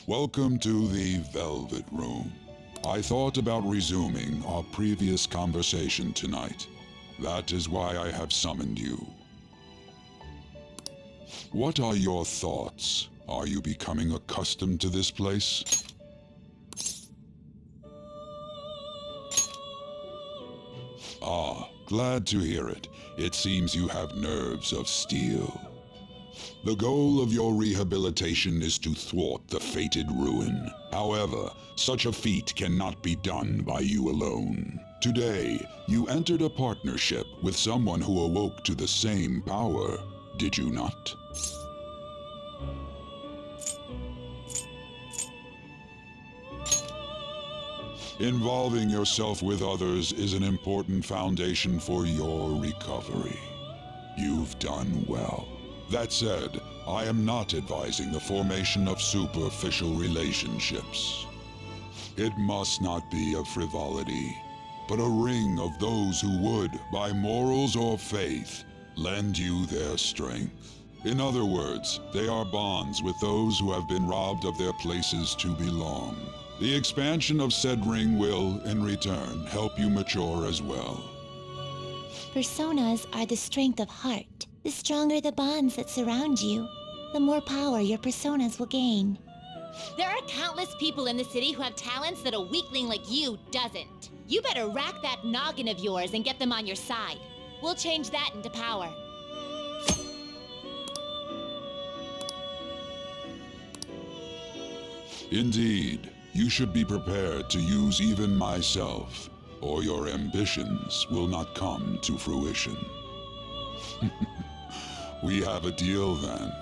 Welcome to the Velvet Room. I thought about resuming our previous conversation tonight. That is why I have summoned you. What are your thoughts? Are you becoming accustomed to this place? Ah, glad to hear it. It seems you have nerves of steel. The goal of your rehabilitation is to thwart the fated ruin. However, such a feat cannot be done by you alone. Today, you entered a partnership with someone who awoke to the same power, did you not? Involving yourself with others is an important foundation for your recovery. You've done well. That said, I am not advising the formation of superficial relationships. It must not be of frivolity, but a ring of those who would, by morals or faith, lend you their strength. In other words, they are bonds with those who have been robbed of their places to belong. The expansion of said ring will, in return, help you mature as well. Personas are the strength of heart. The stronger the bonds that surround you, the more power your personas will gain. There are countless people in the city who have talents that a weakling like you doesn't. You better rack that noggin of yours and get them on your side. We'll change that into power. Indeed, you should be prepared to use even myself, or your ambitions will not come to fruition. We have a deal then.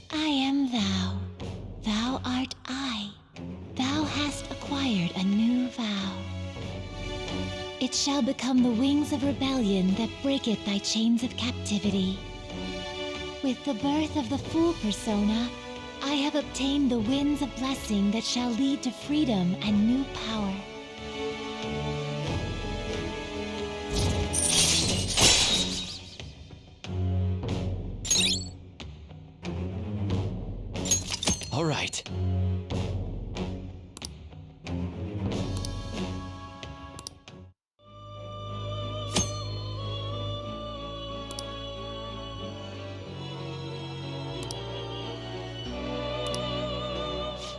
I am thou. Thou art I. Thou hast acquired a new vow. It shall become the wings of rebellion that breaketh thy chains of captivity. With the birth of the Fool persona, I have obtained the winds of blessing that shall lead to freedom and new power. All right.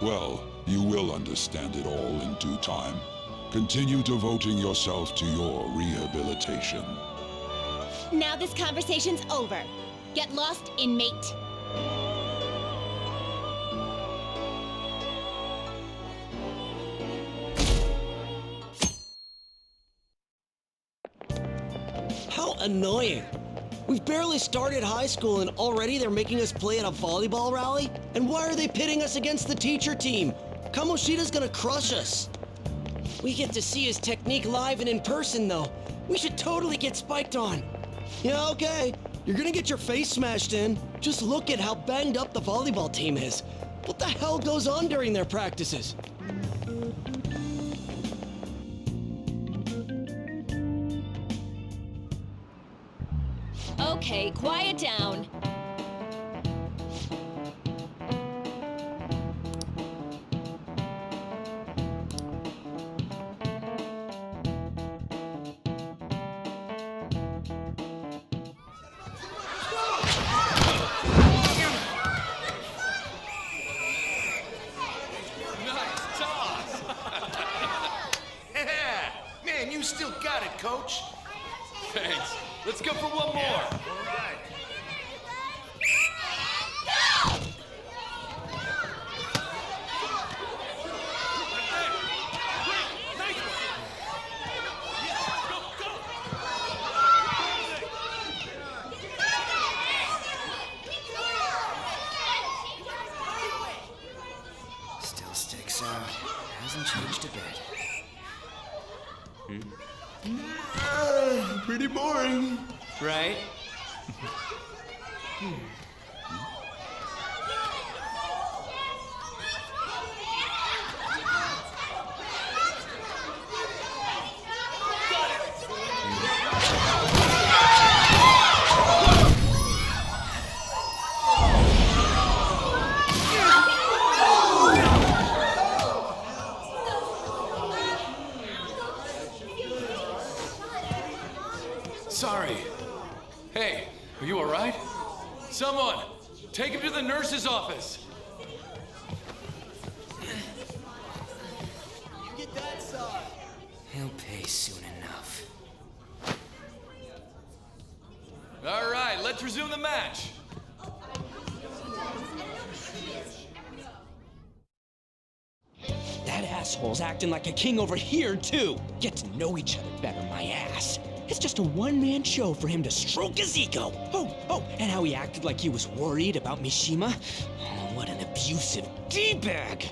Well, you will understand it all in due time. Continue devoting yourself to your rehabilitation. Now this conversation's over. Get lost, inmate. How annoying! We've barely started high school and already they're making us play at a volleyball rally? And why are they pitting us against the teacher team? Kamoshida's gonna crush us. We get to see his technique live and in person though. We should totally get spiked on. Yeah, okay. You're gonna get your face smashed in. Just look at how banged up the volleyball team is. What the hell goes on during their practices? Okay, quiet down. Man, you still got it, Coach. Thanks. Let's go for one more. All right. Still sticks out. Hasn't changed a bit. Pretty boring. Right? Sorry. Hey, are you all right? Someone, take him to the nurse's office. He'll pay soon enough. All right, let's resume the match. That asshole's acting like a king over here, too. Get to know each other better, my ass. It's just a one-man show for him to stroke his ego. Oh, and how he acted like he was worried about Mishima. Oh, what an abusive D-bag.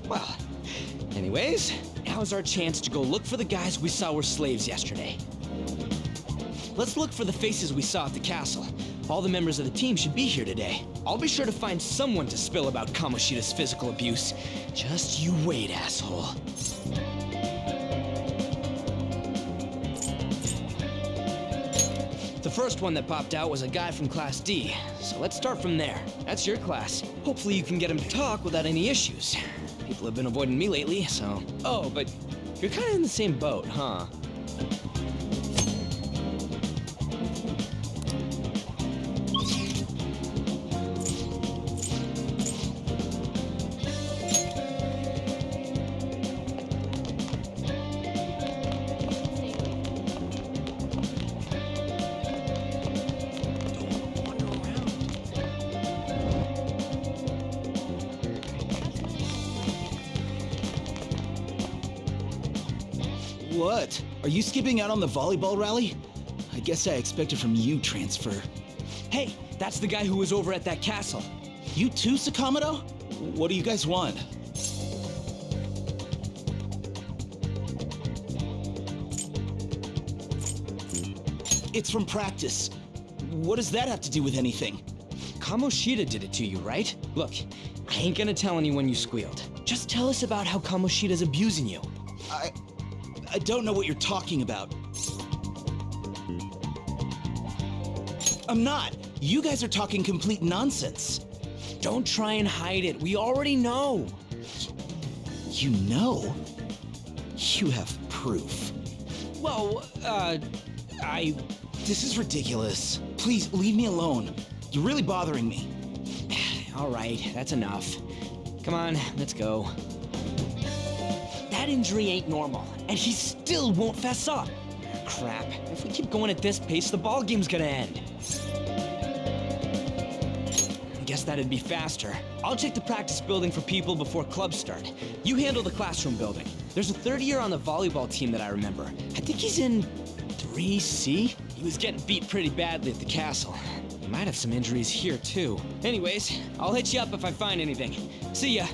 Well, anyways, now's our chance to go look for the guys we saw were slaves yesterday. Let's look for the faces we saw at the castle. All the members of the team should be here today. I'll be sure to find someone to spill about Kamoshida's physical abuse. Just you wait, asshole. The first one that popped out was a guy from Class D, so let's start from there. That's your class. Hopefully you can get him to talk without any issues. People have been avoiding me lately, so... Oh, but you're kind of in the same boat, huh? What? Are you skipping out on the volleyball rally? I guess I expected from you, Transfer. Hey, that's the guy who was over at that castle. You too, Sakamoto? What do you guys want? It's from practice. What does that have to do with anything? Kamoshida did it to you, right? Look, I ain't gonna tell anyone you squealed. Just tell us about how Kamoshida's abusing you. I don't know what you're talking about. I'm not. You guys are talking complete nonsense. Don't try and hide it. We already know. You know? You have proof. Well, This is ridiculous. Please, leave me alone. You're really bothering me. All right, that's enough. Come on, let's go. That injury ain't normal, and he still won't fess up. Crap, if we keep going at this pace, the ball game's gonna end. Guess that'd be faster. I'll check the practice building for people before clubs start. You handle the classroom building. There's a third year on the volleyball team that I remember. I think he's in 3C? He was getting beat pretty badly at the castle. He might have some injuries here, too. Anyways, I'll hit you up if I find anything. See ya.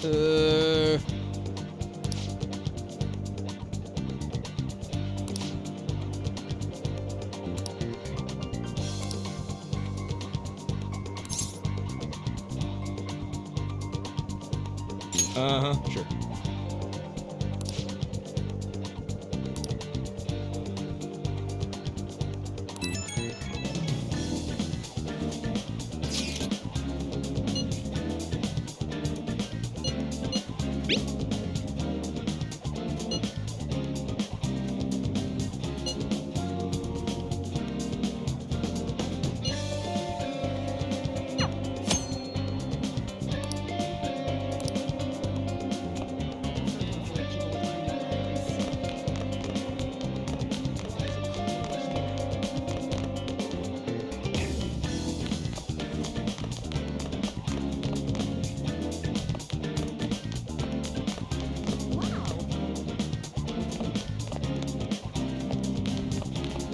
Sure.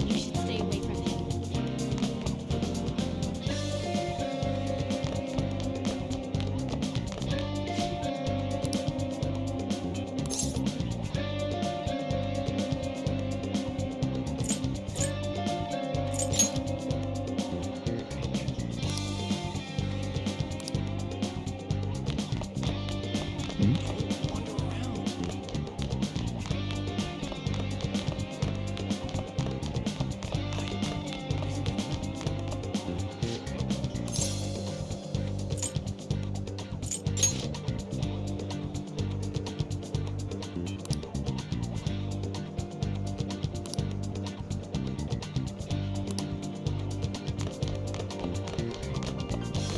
You should stay away from him.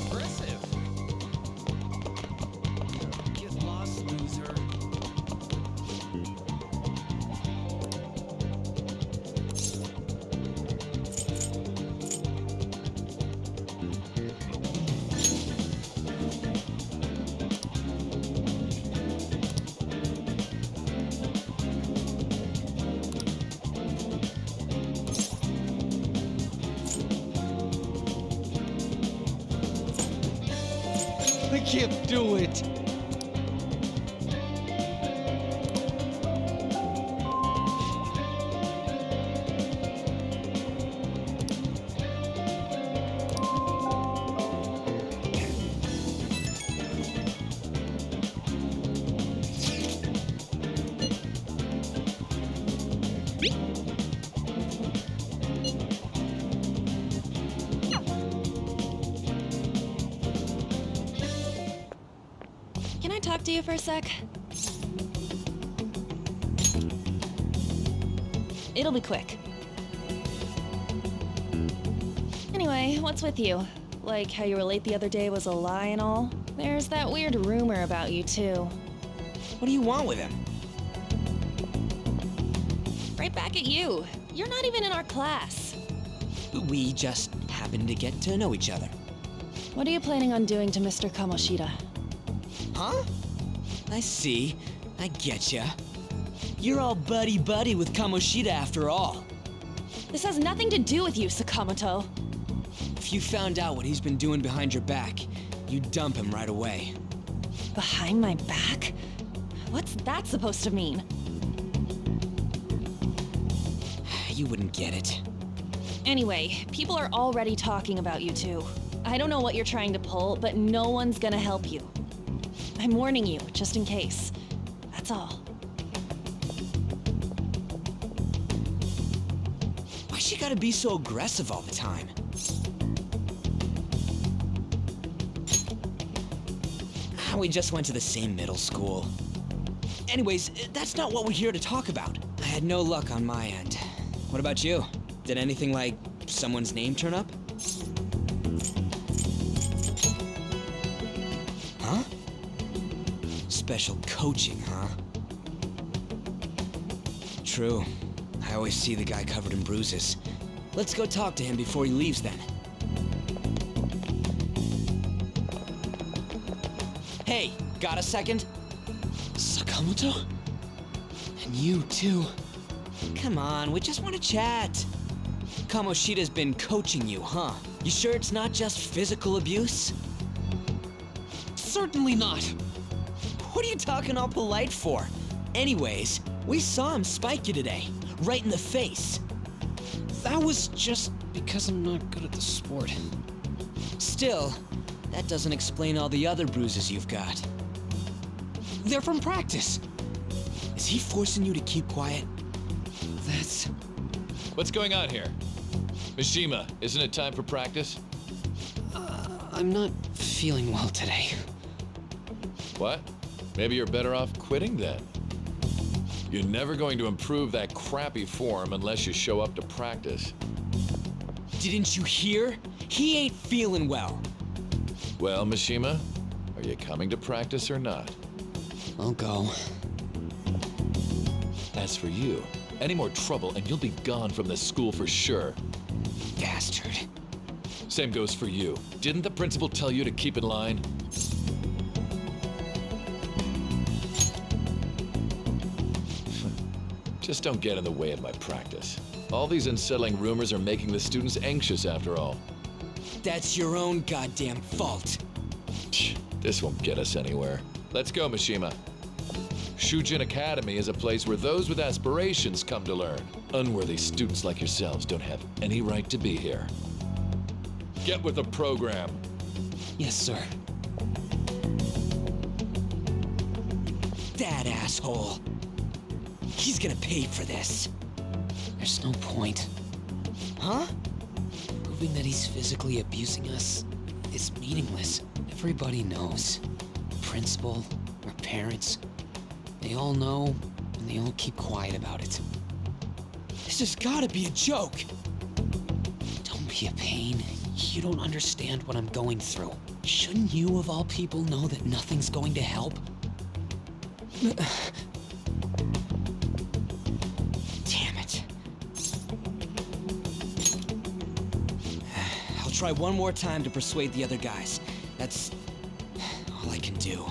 Impressive. Get lost, loser. I can't do it. Can I talk to you for a sec? It'll be quick. Anyway, what's with you? Like how you were late the other day was a lie and all? There's that weird rumor about you, too. What do you want with him? Right back at you. You're not even in our class. We just happened to get to know each other. What are you planning on doing to Mr. Kamoshida? Huh? I see. I getcha. You're all buddy-buddy with Kamoshida after all. This has nothing to do with you, Sakamoto. If you found out what he's been doing behind your back, you'd dump him right away. Behind my back? What's that supposed to mean? You wouldn't get it. Anyway, people are already talking about you two. I don't know what you're trying to pull, but no one's gonna help you. I'm warning you, just in case. That's all. Why she gotta be so aggressive all the time? We just went to the same middle school. Anyways, that's not what we're here to talk about. I had no luck on my end. What about you? Did anything like someone's name turn up? Huh? Special coaching, huh? True. I always see the guy covered in bruises. Let's go talk to him before he leaves then. Hey, got a second? Sakamoto? And you too. Come on, we just want to chat. Kamoshida's been coaching you, huh? You sure it's not just physical abuse? Certainly not. What are you talking all polite for? Anyways, we saw him spike you today, right in the face. That was just because I'm not good at the sport. Still, that doesn't explain all the other bruises you've got. They're from practice. Is he forcing you to keep quiet? That's... What's going on here? Mishima, isn't it time for practice? I'm not feeling well today. What? Maybe you're better off quitting then. You're never going to improve that crappy form unless you show up to practice. Didn't you hear? He ain't feeling well. Well, Mishima, are you coming to practice or not? I'll go. As for you, any more trouble and you'll be gone from this school for sure. Bastard. Same goes for you. Didn't the principal tell you to keep in line? Just don't get in the way of my practice. All these unsettling rumors are making the students anxious after all. That's your own goddamn fault. This won't get us anywhere. Let's go, Mishima. Shujin Academy is a place where those with aspirations come to learn. Unworthy students like yourselves don't have any right to be here. Get with the program. Yes, sir. That asshole. He's gonna pay for this. There's no point. Huh? Proving that he's physically abusing us is meaningless. Everybody knows. The principal, our parents, they all know, and they all keep quiet about it. This has gotta be a joke. Don't be a pain. You don't understand what I'm going through. Shouldn't you, of all people, know that nothing's going to help? Damn it. I'll try one more time to persuade the other guys. That's all I can do.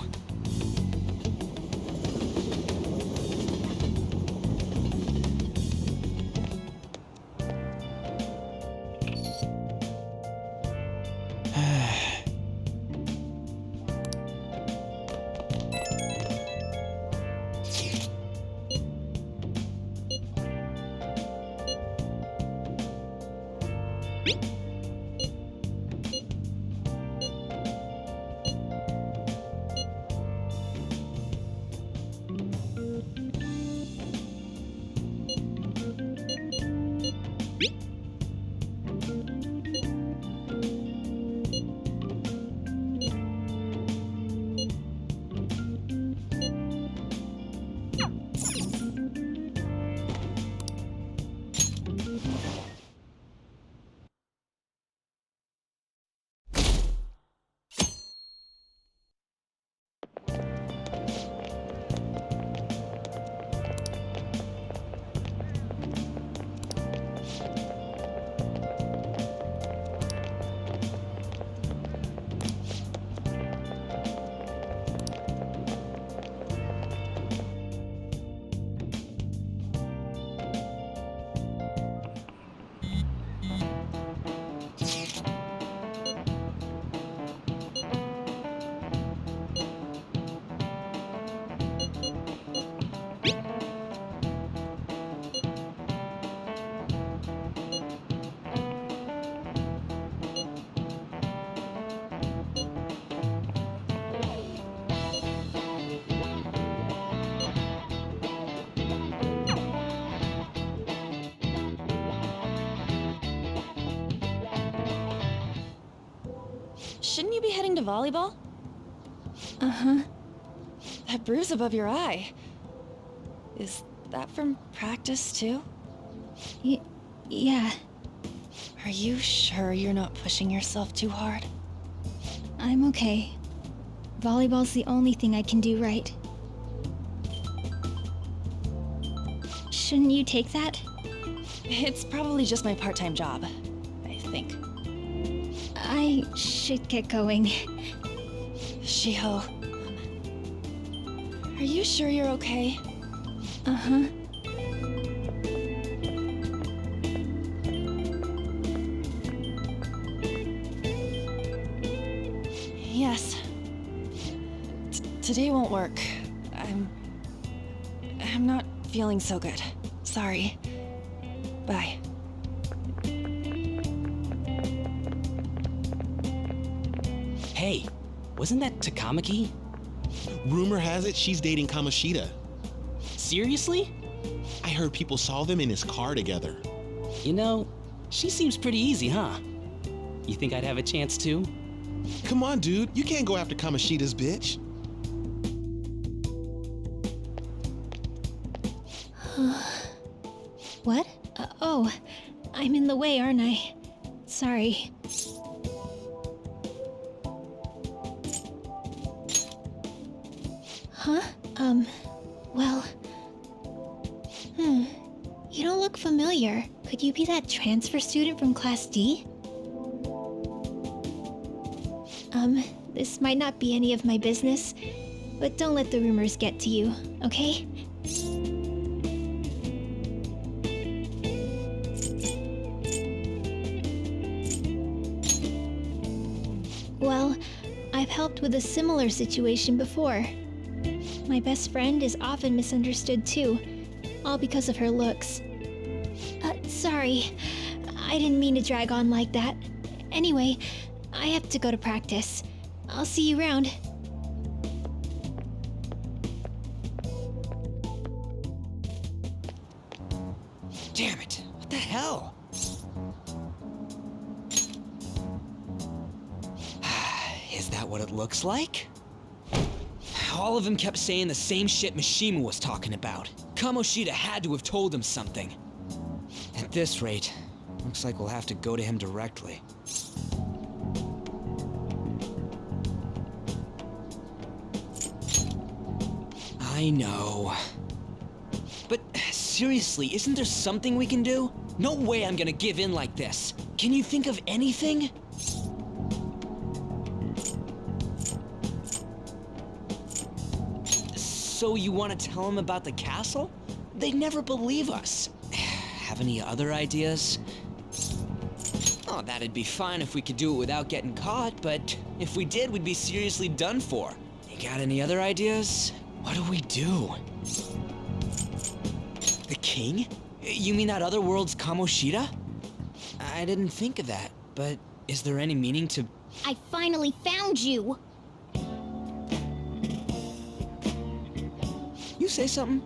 Shouldn't you be heading to volleyball? Uh-huh. That bruise above your eye. Is that from practice too? Yeah. Are you sure you're not pushing yourself too hard? I'm okay. Volleyball's the only thing I can do right. Shouldn't you take that? It's probably just my part-time job, I think. I should get going. Shiho, are you sure you're okay? Uh-huh. Yes. Today won't work. I'm not feeling so good. Sorry. Bye. Hey, wasn't that Takamaki? Rumor has it she's dating Kamoshida. Seriously? I heard people saw them in his car together. You know, she seems pretty easy, huh? You think I'd have a chance too? Come on, dude. You can't go after Kamoshida's bitch. What? Oh, I'm in the way, aren't I? Sorry. Huh? Well... You don't look familiar. Could you be that transfer student from Class D? This might not be any of my business, but don't let the rumors get to you, okay? Well, I've helped with a similar situation before. My best friend is often misunderstood too, all because of her looks. Sorry, I didn't mean to drag on like that. Anyway, I have to go to practice. I'll see you around. Damn it! What the hell? Is that what it looks like? All of them kept saying the same shit Mishima was talking about. Kamoshida had to have told him something. At this rate, looks like we'll have to go to him directly. I know. But seriously, isn't there something we can do? No way I'm gonna give in like this. Can you think of anything? So you want to tell him about the castle? They'd never believe us. Have any other ideas? Oh, that'd be fine if we could do it without getting caught, but if we did, we'd be seriously done for. You got any other ideas? What do we do? The king? You mean that other world's Kamoshida? I didn't think of that, but is there any meaning to... I finally found you! You say something?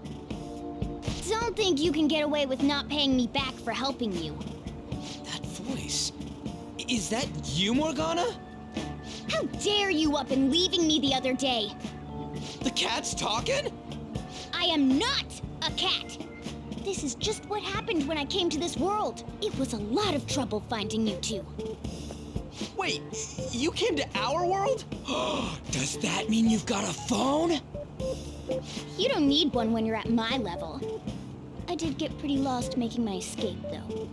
Don't think you can get away with not paying me back for helping you. That voice... Is that you, Morgana? How dare you up and leaving me the other day? The cat's talking? I am not a cat! This is just what happened when I came to this world. It was a lot of trouble finding you two. Wait, you came to our world? Does that mean you've got a phone? You don't need one when you're at my level. I did get pretty lost making my escape, though.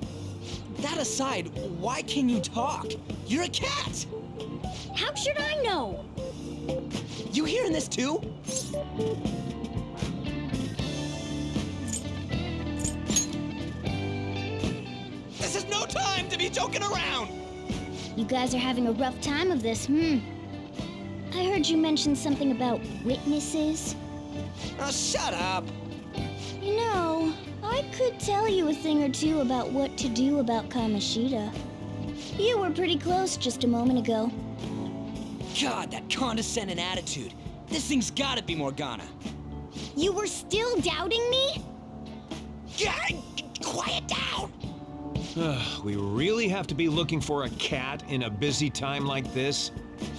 That aside, why can you talk? You're a cat! How should I know? You hearing this too? This is no time to be joking around! You guys are having a rough time of this, I heard you mention something about witnesses. Oh, shut up! You know, I could tell you a thing or two about what to do about Kamoshida. You were pretty close just a moment ago. God, that condescending attitude. This thing's gotta be Morgana. You were still doubting me? Quiet down! We really have to be looking for a cat in a busy time like this?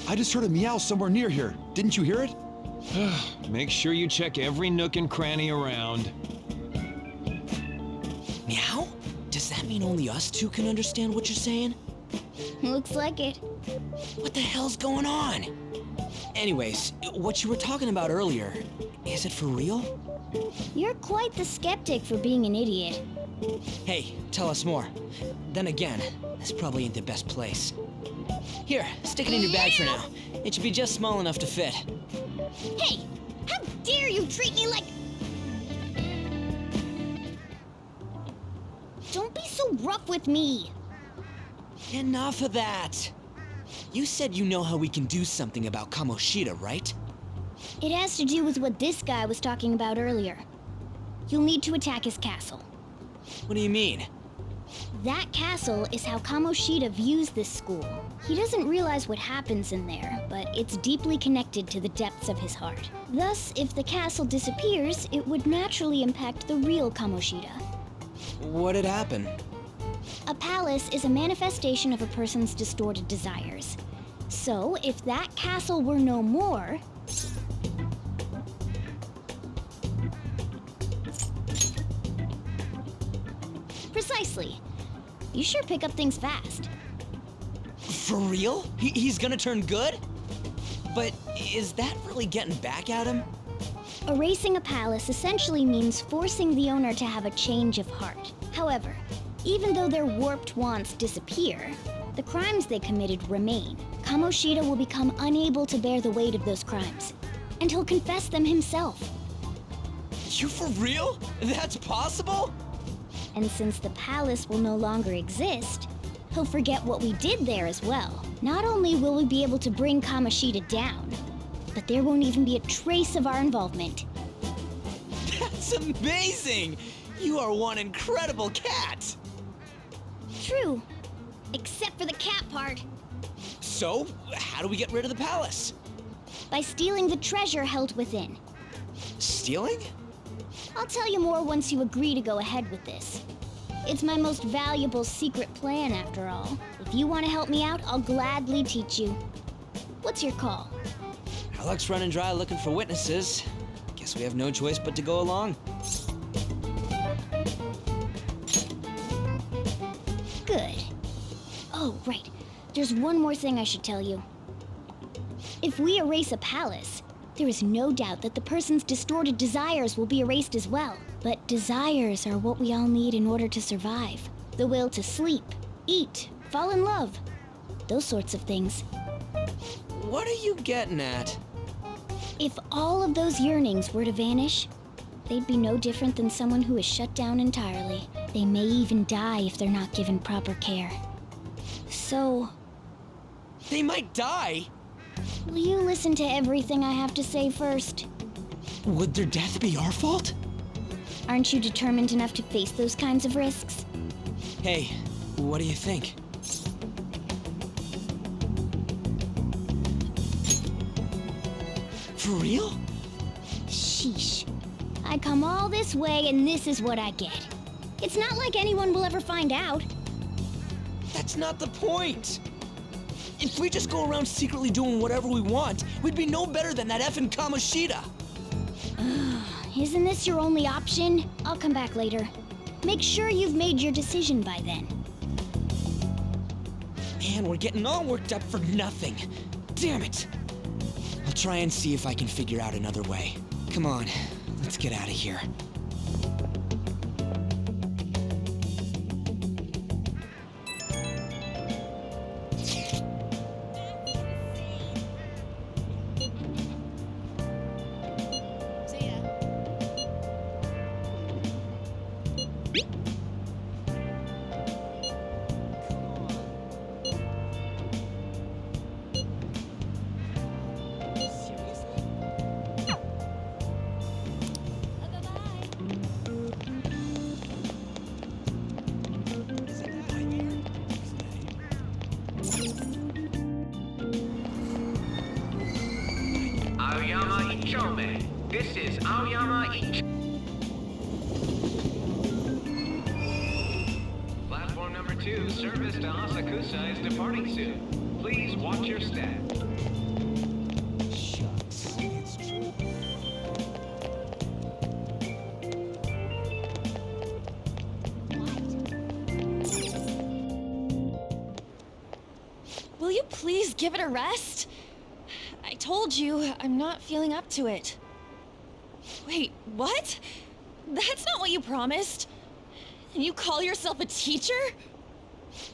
I just heard a meow somewhere near here. Didn't you hear it? Make sure you check every nook and cranny around. Meow? Does that mean only us two can understand what you're saying? Looks like it. What the hell's going on? Anyways, what you were talking about earlier, is it for real? You're quite the skeptic for being an idiot. Hey, tell us more. Then again, this probably ain't the best place. Here, stick it in your bag for now. It should be just small enough to fit. Hey! How dare you treat me like... Don't be so rough with me! Enough of that! You said you know how we can do something about Kamoshida, right? It has to do with what this guy was talking about earlier. You'll need to attack his castle. What do you mean? That castle is how Kamoshida views this school. He doesn't realize what happens in there, but it's deeply connected to the depths of his heart. Thus, if the castle disappears, it would naturally impact the real Kamoshida. What'd happen? A palace is a manifestation of a person's distorted desires. So, if that castle were no more, precisely. You sure pick up things fast. For real? He's gonna turn good? But is that really getting back at him? Erasing a palace essentially means forcing the owner to have a change of heart. However, even though their warped wants disappear, the crimes they committed remain. Kamoshida will become unable to bear the weight of those crimes, and he'll confess them himself. You for real? That's possible? And since the palace will no longer exist, he'll forget what we did there as well. Not only will we be able to bring Kamoshida down, but there won't even be a trace of our involvement. That's amazing! You are one incredible cat! True, except for the cat part. So, how do we get rid of the palace? By stealing the treasure held within. Stealing? I'll tell you more once you agree to go ahead with this. It's my most valuable secret plan, after all. If you want to help me out, I'll gladly teach you. What's your call? Our luck's running dry looking for witnesses. Guess we have no choice but to go along. Good. Oh, right. There's one more thing I should tell you. If we erase a palace, there is no doubt that the person's distorted desires will be erased as well. But desires are what we all need in order to survive. The will to sleep, eat, fall in love. Those sorts of things. What are you getting at? If all of those yearnings were to vanish, they'd be no different than someone who is shut down entirely. They may even die if they're not given proper care. So... They might die? Will you listen to everything I have to say first? Would their death be our fault? Aren't you determined enough to face those kinds of risks? Hey, what do you think? For real? Sheesh. I come all this way and this is what I get. It's not like anyone will ever find out. That's not the point! If we just go around secretly doing whatever we want, we'd be no better than that effing Kamoshida! Isn't this your only option? I'll come back later. Make sure you've made your decision by then. Man, we're getting all worked up for nothing. Damn it! I'll try and see if I can figure out another way. Come on, let's get out of here. Aoyama Ichome. This is Aoyama Ichome. Platform number 2, service to Asakusa is departing soon. Please watch your step. Shucks, it's true. Will you please give it a rest? I told you, I'm not feeling up to it. Wait, what? That's not what you promised. And you call yourself a teacher?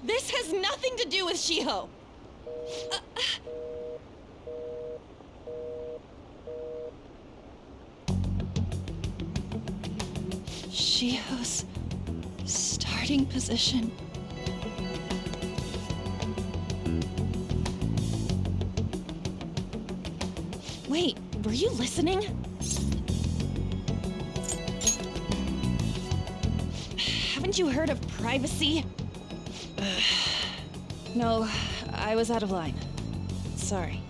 This has nothing to do with Shiho. Shiho's starting position. Wait, were you listening? Haven't you heard of privacy? No, I was out of line. Sorry.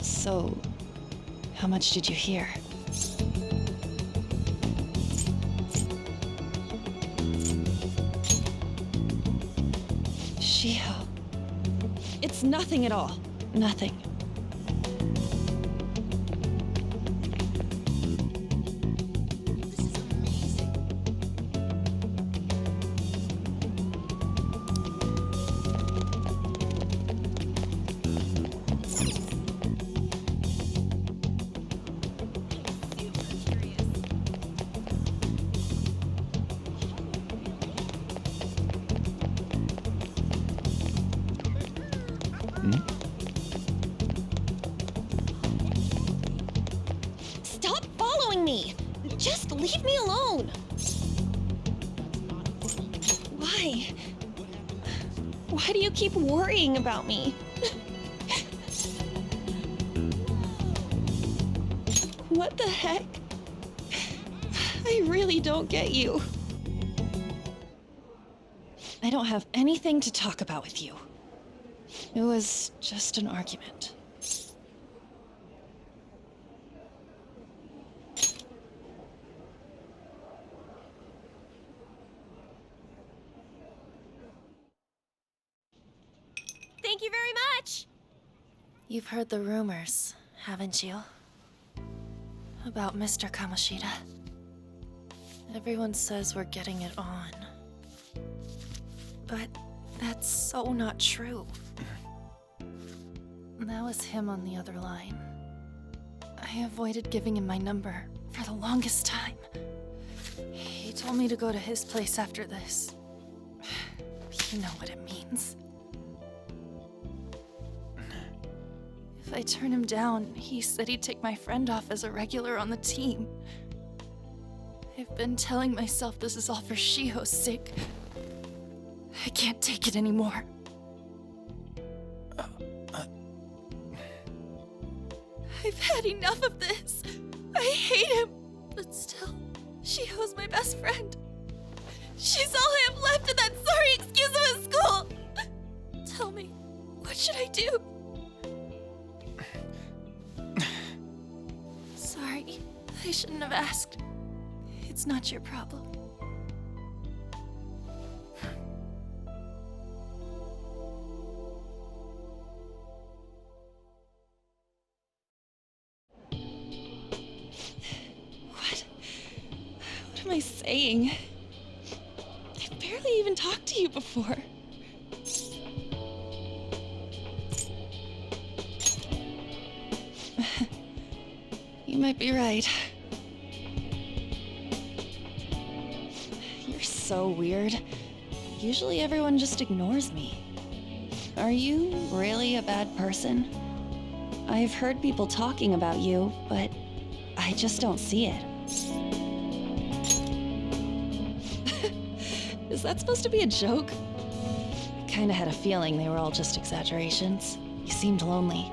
So, how much did you hear? Shiho. It's nothing at all. Nothing. Stop following me! Just leave me alone! Why? Why do you keep worrying about me? What the heck? I really don't get you. I don't have anything to talk about with you. It was just an argument. Thank you very much! You've heard the rumors, haven't you? About Mr. Kamoshida. Everyone says we're getting it on. But that's so not true. That was him on the other line. I avoided giving him my number for the longest time. He told me to go to his place after this. You know what it means. If I turn him down, he said he'd take my friend off as a regular on the team. I've been telling myself this is all for Shiho's sake. I can't take it anymore. I've had enough of this. I hate him. But still, Shiho's my best friend. She's all I have left in that sorry excuse of a school. Tell me, what should I do? Sorry, I shouldn't have asked. It's not your problem. What am I saying? I've barely even talked to you before. You might be right. You're so weird. Usually everyone just ignores me. Are you really a bad person? I've heard people talking about you, but I just don't see it. Is that supposed to be a joke? I kinda had a feeling they were all just exaggerations. You seemed lonely.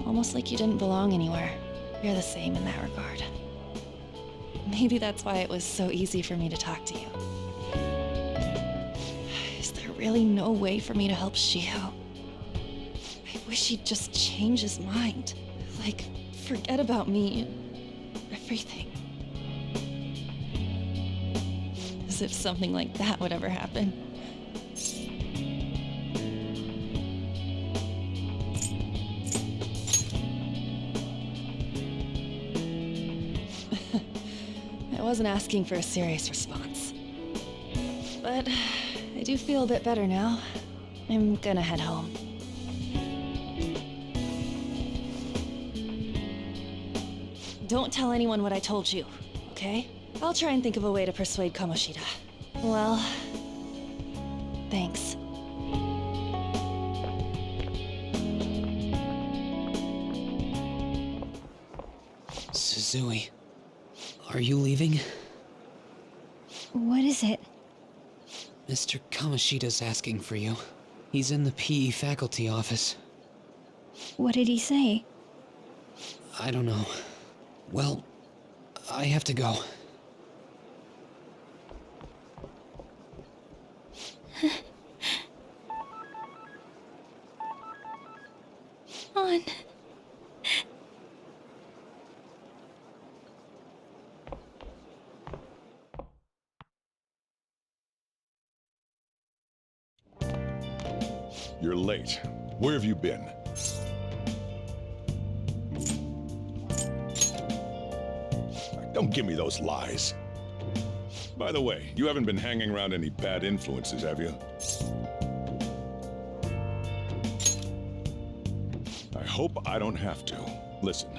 Almost like you didn't belong anywhere. You're the same in that regard. Maybe that's why it was so easy for me to talk to you. Is there really no way for me to help Shiho? I wish he'd just change his mind. Like, forget about me and everything. As if something like that would ever happen. I wasn't asking for a serious response. But I do feel a bit better now. I'm gonna head home. Don't tell anyone what I told you, okay? I'll try and think of a way to persuade Kamoshida. Well, thanks. Suzui, are you leaving? What is it? Mr. Kamoshida's asking for you. He's in the PE faculty office. What did he say? I don't know. Well, I have to go. On. You're late. Where have you been? Don't give me those lies. By the way, you haven't been hanging around any bad influences, have you? I hope I don't have to. Listen,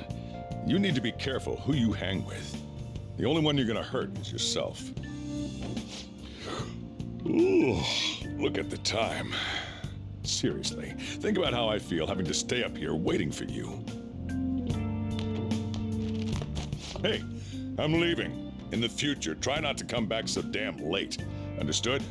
you need to be careful who you hang with. The only one you're gonna hurt is yourself. Ooh, look at the time. Seriously, think about how I feel having to stay up here waiting for you. Hey, I'm leaving. In the future, try not to come back so damn late. Understood?